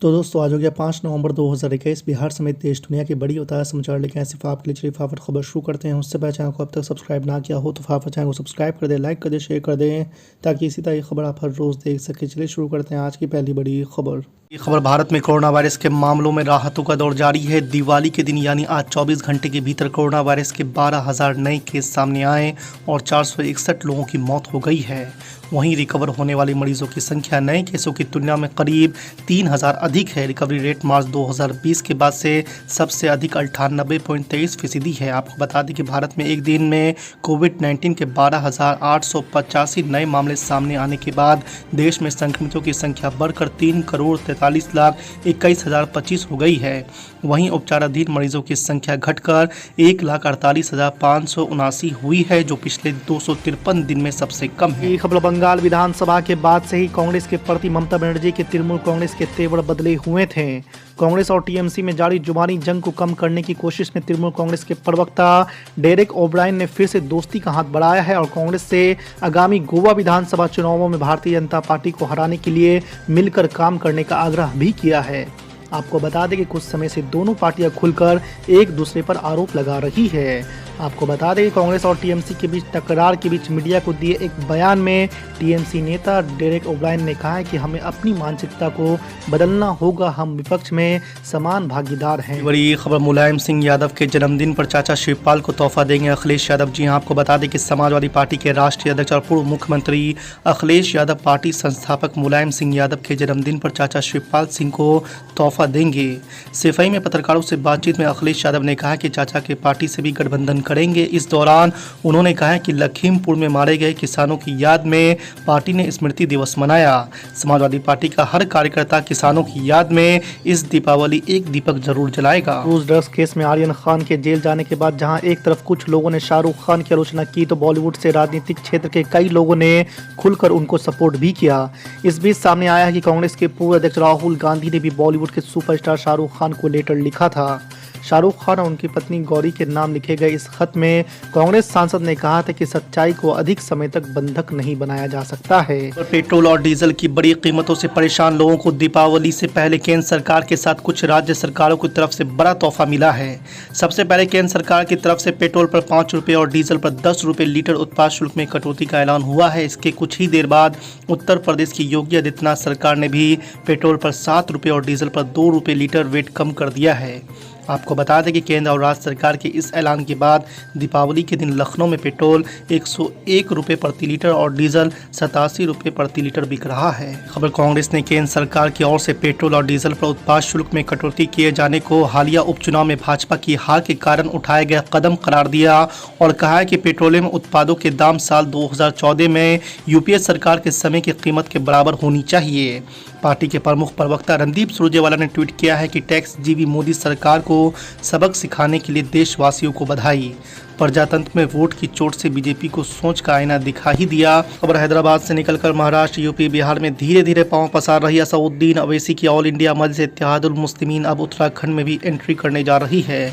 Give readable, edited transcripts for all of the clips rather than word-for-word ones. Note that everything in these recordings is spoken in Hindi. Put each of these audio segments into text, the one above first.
तो दोस्तों आज हो गया 5 नवंबर 2021। बिहार समेत देश दुनिया की बड़ी और ताज़ा समाचार लेके आए सिर्फ आपके लिए। चलिए फटाफट खबर शुरू करते हैं। उससे पहले चैनल को अब तक सब्सक्राइब ना किया हो तो फटाफट चैनल को सब्सक्राइब कर दें, लाइक कर दें, शेयर कर दें ताकि इसी तरह की खबर आप हर रोज़ देख सकें। चलिए शुरू करते हैं आज की पहली बड़ी खबर। ये खबर भारत में कोरोना वायरस के मामलों में राहतों का दौर जारी है। दिवाली के दिन यानी आज 24 घंटे के भीतर कोरोना वायरस के 12,000 नए केस सामने आए और 461 लोगों की मौत हो गई है। वहीं रिकवर होने वाले मरीजों की संख्या नए केसों की तुलना में करीब 3,000 अधिक है। रिकवरी रेट मार्च 2020 के बाद से सबसे अधिक 98.23% है। आपको बता दें कि भारत में एक दिन में कोविड-19 के 12,885 नए मामले सामने आने के बाद देश में संक्रमितों की संख्या बढ़कर 3,43,21,025 हो गई है। वहीं उपचाराधीन मरीजों की संख्या घटकर 1,48,579 हुई है, जो पिछले 253 दिन में सबसे कम है। खबर बंगाल विधानसभा के बाद से ही कांग्रेस के प्रति ममता बनर्जी के तृणमूल कांग्रेस के तेवर बदले हुए थे। कांग्रेस और टीएमसी में जारी जुबानी जंग को कम करने की कोशिश में तृणमूल कांग्रेस के प्रवक्ता डेरेक ओब्रायन ने फिर से दोस्ती का हाथ बढ़ाया है और कांग्रेस से आगामी गोवा विधानसभा चुनावों में भारतीय जनता पार्टी को हराने के लिए मिलकर काम करने का आग्रह भी किया है। आपको बता दें कि कुछ समय से दोनों पार्टियां खुलकर एक दूसरे पर आरोप लगा रही है। आपको बता दें कि कांग्रेस और टीएमसी के बीच टकरार के बीच मीडिया को दिए एक बयान में टीएमसी नेता डेरेक ओब्रायन ने कहा है कि हमें अपनी मानसिकता को बदलना होगा, हम विपक्ष में समान भागीदार हैं। बड़ी खबर मुलायम सिंह यादव के जन्मदिन पर चाचा शिवपाल को तोहफा देंगे अखिलेश यादव। जी हां, आपको बता दें कि समाजवादी पार्टी के राष्ट्रीय अध्यक्ष और पूर्व मुख्यमंत्री अखिलेश यादव पार्टी संस्थापक मुलायम सिंह यादव के जन्मदिन पर चाचा शिवपाल सिंह को तोहफा देंगे। सिफाई में पत्रकारों से बातचीत में अखिलेश यादव ने कहा कि चाचा के पार्टी से भी गठबंधन करेंगे। इस दौरान उन्होंने कहा कि लखीमपुर में मारे गए किसानों की याद में पार्टी ने स्मृति दिवस मनाया। समाजवादी पार्टी का हर कार्यकर्ता किसानों की याद में इस दीपावली एक दीपक जरूर जलाएगा। क्रूज ड्रग्स केस में आर्यन खान के जेल जाने के बाद जहां एक तरफ कुछ लोगों ने शाहरुख खान की आलोचना की तो बॉलीवुड से राजनीतिक क्षेत्र के कई लोगों ने खुलकर उनको सपोर्ट भी किया। इस बीच सामने आया है कि कांग्रेस के पूर्व अध्यक्ष राहुल गांधी ने भी बॉलीवुड के सुपरस्टार शाहरुख खान को लेटर लिखा था। शाहरुख खान और उनकी पत्नी गौरी के नाम लिखे गए इस खत में कांग्रेस सांसद ने कहा था कि सच्चाई को अधिक समय तक बंधक नहीं बनाया जा सकता है। पेट्रोल और डीजल की बड़ी कीमतों से परेशान लोगों को दीपावली से पहले केंद्र सरकार के साथ कुछ राज्य सरकारों की तरफ से बड़ा तोहफा मिला है। सबसे पहले केंद्र सरकार की तरफ से पेट्रोल पर 5 रुपये और डीजल पर 10 रुपये लीटर उत्पाद शुल्क में कटौती का ऐलान हुआ है। इसके कुछ ही देर बाद उत्तर प्रदेश की योगी आदित्यनाथ सरकार ने भी पेट्रोल पर 7 रुपये और डीजल पर 2 रुपये लीटर वेट कम कर दिया है। आपको बता दें कि केंद्र और राज्य सरकार के इस ऐलान के बाद दीपावली के दिन लखनऊ में पेट्रोल 101 रुपये प्रति लीटर और डीजल 87 रुपये प्रति लीटर बिक रहा है। खबर कांग्रेस ने केंद्र सरकार की ओर से पेट्रोल और डीजल पर उत्पाद शुल्क में कटौती किए जाने को हालिया उपचुनाव में भाजपा की हार के कारण उठाए गए कदम करार दिया और कहा है कि पेट्रोलियम उत्पादों के दाम साल 2014 में यूपीए सरकार के समय की कीमत के बराबर होनी चाहिए। पार्टी के प्रमुख प्रवक्ता रणदीप सुरजेवाला ने ट्वीट किया है कि टैक्स जीवी मोदी सरकार को सबक सिखाने के लिए देशवासियों को बधाई। प्रजातंत्र में वोट की चोट से बीजेपी को सोच का आईना दिखा ही दिया। खबर हैदराबाद से निकलकर महाराष्ट्र, यूपी, बिहार में धीरे धीरे पांव पसार रही असदुद्दीन ओवैसी की ऑल इंडिया मजलिस इत्तेहादुल मुस्लिमीन अब उत्तराखंड में भी एंट्री करने जा रही है।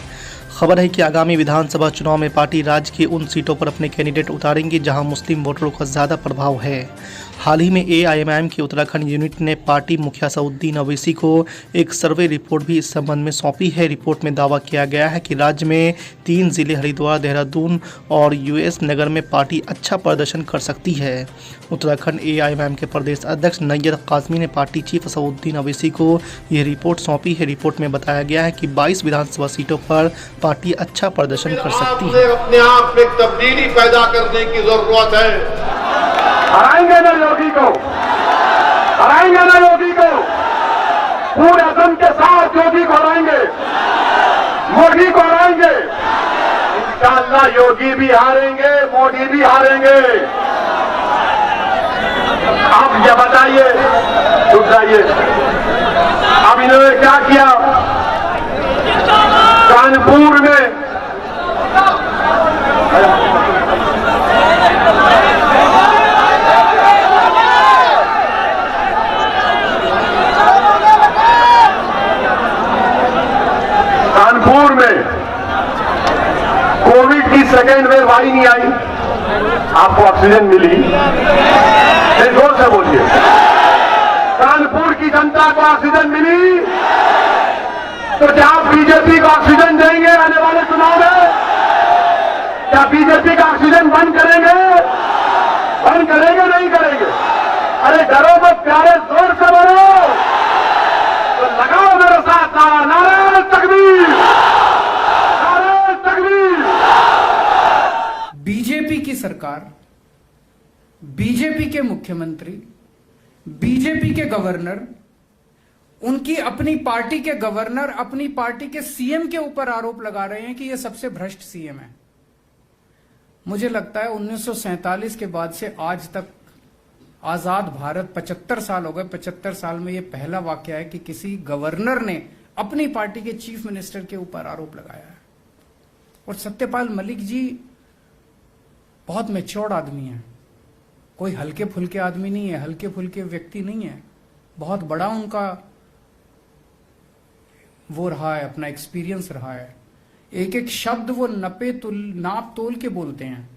खबर है कि आगामी विधानसभा चुनाव में पार्टी राज्य की उन सीटों पर अपने कैंडिडेट उतारेंगी जहां मुस्लिम वोटरों का ज़्यादा प्रभाव है। हाल ही में एआईएमआईएम की उत्तराखंड यूनिट ने पार्टी मुखिया असदुद्दीन ओवैसी को एक सर्वे रिपोर्ट भी इस संबंध में सौंपी है। रिपोर्ट में दावा किया गया है कि राज्य में 3 जिले हरिद्वार, देहरादून और यूएस नगर में पार्टी अच्छा प्रदर्शन कर सकती है। उत्तराखंड एआईएमआईएम के प्रदेश अध्यक्ष नैय्यर कासमी ने पार्टी चीफ असदुद्दीन ओवैसी को यह रिपोर्ट सौंपी है। रिपोर्ट में बताया गया है कि 22 विधानसभा सीटों पर पार्टी अच्छा प्रदर्शन कर सकती है। अपने आप में तब्दीली पैदा करने की जरूरत है। हराएंगे ना योगी को, हराएंगे ना योगी को, पूरे दम के साथ योगी को हराएंगे, मोदी को हराएंगे। इंशाअल्लाह योगी भी हारेंगे, मोदी भी हारेंगे। आप ये बताइए, रुक जाइए, अब इन्होंने क्या किया कानपुर में? कानपुर में कोविड की सेकेंड वेव आई नहीं आई? आपको ऑक्सीजन मिली? जोर से बोलिए। कानपुर की जनता को ऑक्सीजन मिली तो क्या आप बीजेपी को ऑक्सीजन देंगे आने वाले चुनाव में? क्या बीजेपी का ऑक्सीजन बंद करेंगे? नहीं करेंगे? अरे डरो मत प्यारे, जोर से बोलो तो लगाओ मेरे साथ नारा, नारे तकबीर, नारे तकबीर। बीजेपी की सरकार, बीजेपी के मुख्यमंत्री, बीजेपी के गवर्नर, उनकी अपनी पार्टी के गवर्नर अपनी पार्टी के सीएम के ऊपर आरोप लगा रहे हैं कि यह सबसे भ्रष्ट सीएम है। मुझे लगता है 1947 के बाद से आज तक आजाद भारत 75 साल हो गए, 75 साल में यह पहला वाकया है कि किसी गवर्नर ने अपनी पार्टी के चीफ मिनिस्टर के ऊपर आरोप लगाया है। और सत्यपाल मलिक जी बहुत मैच्योर्ड आदमी है, कोई हल्के फुल्के आदमी नहीं है, हल्के फुल्के व्यक्ति नहीं है। बहुत बड़ा उनका वो रहा है, अपना एक्सपीरियंस रहा है। एक एक शब्द वो नाप तोल के बोलते हैं।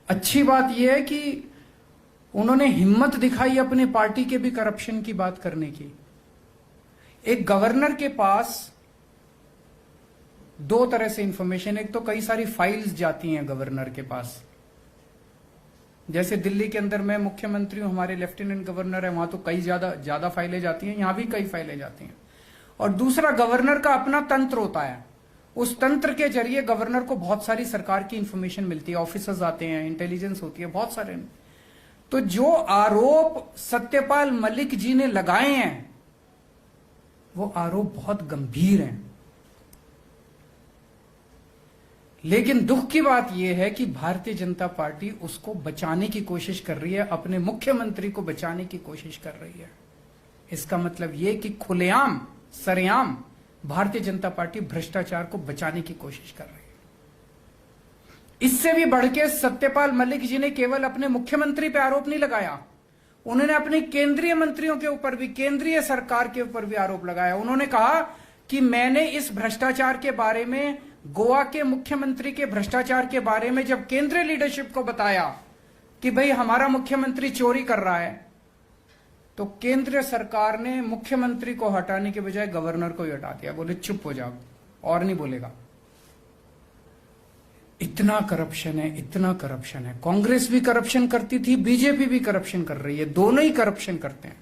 अच्छी बात यह है कि उन्होंने हिम्मत दिखाई अपनी पार्टी के भी करप्शन की बात करने की। एक गवर्नर के पास दो तरह से इंफॉर्मेशन, एक तो कई सारी फाइल्स जाती हैं गवर्नर के पास, जैसे दिल्ली के अंदर मैं मुख्यमंत्री हूं, हमारे लेफ्टिनेंट गवर्नर है, वहां तो कई ज्यादा फाइलें जाती हैं, यहां भी कई फाइलें जाती हैं। और दूसरा गवर्नर का अपना तंत्र होता है, उस तंत्र के जरिए गवर्नर को बहुत सारी सरकार की इंफॉर्मेशन मिलती है, ऑफिसर्स आते हैं, इंटेलिजेंस होती है, बहुत सारे। तो जो आरोप सत्यपाल मलिक जी ने लगाए हैं वो आरोप बहुत गंभीर हैं। लेकिन दुख की बात यह है कि भारतीय जनता पार्टी उसको बचाने की कोशिश कर रही है, अपने मुख्यमंत्री को बचाने की कोशिश कर रही है। इसका मतलब यह कि खुलेआम सरेआम भारतीय जनता पार्टी भ्रष्टाचार को बचाने की कोशिश कर रही है। इससे भी बढ़ के सत्यपाल मलिक जी ने केवल अपने मुख्यमंत्री पे आरोप नहीं लगाया, उन्होंने अपने केंद्रीय मंत्रियों के ऊपर भी, केंद्रीय सरकार के ऊपर भी आरोप लगाया। उन्होंने कहा कि मैंने इस भ्रष्टाचार के बारे में, गोवा के मुख्यमंत्री के भ्रष्टाचार के बारे में जब केंद्रीय लीडरशिप को बताया कि भाई हमारा मुख्यमंत्री चोरी कर रहा है, तो केंद्र सरकार ने मुख्यमंत्री को हटाने के बजाय गवर्नर को ही हटा दिया, बोले चुप हो जाओ और नहीं बोलेगा। इतना करप्शन है, इतना करप्शन है। कांग्रेस भी करप्शन करती थी, बीजेपी भी करप्शन कर रही है, दोनों ही करप्शन करते हैं।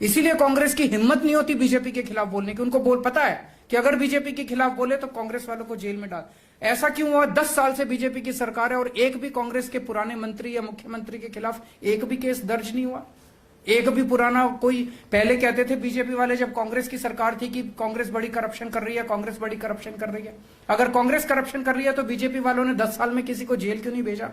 इसीलिए कांग्रेस की हिम्मत नहीं होती बीजेपी के खिलाफ बोलने की। उनको पता है कि अगर बीजेपी के खिलाफ बोले तो कांग्रेस वालों को जेल में डाल। ऐसा क्यों हुआ? 10 साल से बीजेपी की सरकार है और एक भी कांग्रेस के पुराने मंत्री या मुख्यमंत्री के खिलाफ एक भी केस दर्ज नहीं हुआ। एक भी पुराना कोई, पहले कहते थे बीजेपी वाले जब कांग्रेस की सरकार थी कि कांग्रेस बड़ी करप्शन कर रही है, कांग्रेस बड़ी करप्शन कर रही है। अगर कांग्रेस करप्शन कर रही है तो बीजेपी वालों ने 10 साल में किसी को जेल क्यों नहीं भेजा?